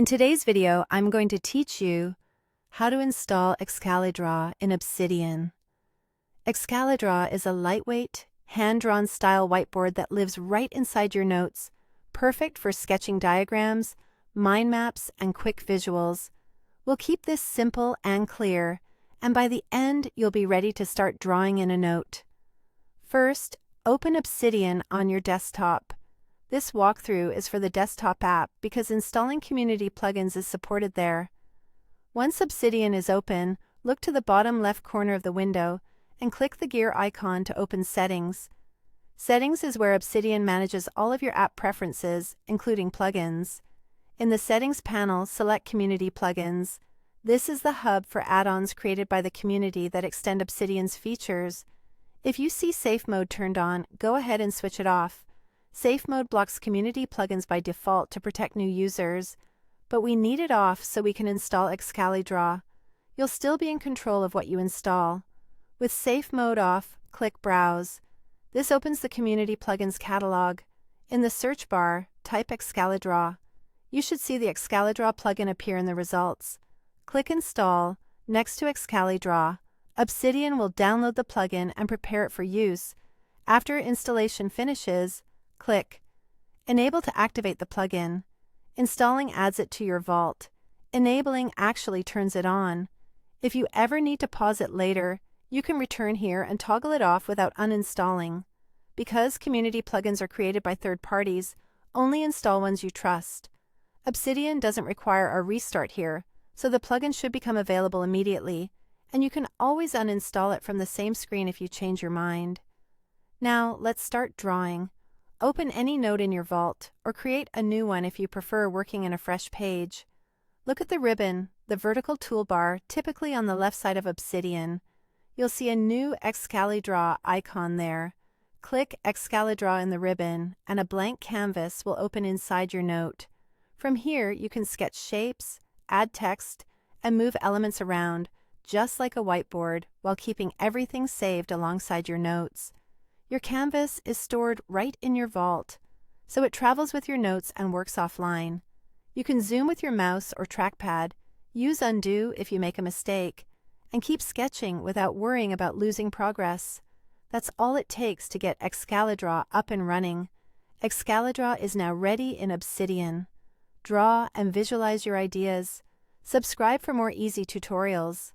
In today's video, I'm going to teach you how to install Excalidraw in Obsidian. Excalidraw is a lightweight, hand-drawn style whiteboard that lives right inside your notes, perfect for sketching diagrams, mind maps, and quick visuals. We'll keep this simple and clear, and by the end, you'll be ready to start drawing in a note. First, open Obsidian on your desktop. This walkthrough is for the desktop app because installing community plugins is supported there. Once Obsidian is open, look to the bottom left corner of the window and click the gear icon to open Settings. Settings is where Obsidian manages all of your app preferences, including plugins. In the Settings panel, select Community Plugins. This is the hub for add-ons created by the community that extend Obsidian's features. If you see Safe Mode turned on, go ahead and switch it off. Safe Mode blocks community plugins by default to protect new users, but we need it off so we can install Excalidraw. You'll still be in control of what you install. With Safe Mode off, click Browse. This opens the community plugins catalog. In the search bar, type Excalidraw. You should see the Excalidraw plugin appear in the results. Click Install. Next to Excalidraw, Obsidian will download the plugin and prepare it for use. After installation finishes, click Enable to activate the plugin. Installing adds it to your vault. Enabling actually turns it on. If you ever need to pause it later, you can return here and toggle it off without uninstalling. Because community plugins are created by third parties, only install ones you trust. Obsidian doesn't require a restart here, so the plugin should become available immediately, and you can always uninstall it from the same screen if you change your mind. Now, let's start drawing. Open any note in your vault, or create a new one if you prefer working in a fresh page. Look at the ribbon, the vertical toolbar, typically on the left side of Obsidian. You'll see a new Excalidraw icon there. Click Excalidraw in the ribbon, and a blank canvas will open inside your note. From here, you can sketch shapes, add text, and move elements around, just like a whiteboard, while keeping everything saved alongside your notes. Your canvas is stored right in your vault, so it travels with your notes and works offline. You can zoom with your mouse or trackpad, use undo if you make a mistake, and keep sketching without worrying about losing progress. That's all it takes to get Excalidraw up and running. Excalidraw is now ready in Obsidian. Draw and visualize your ideas. Subscribe for more easy tutorials.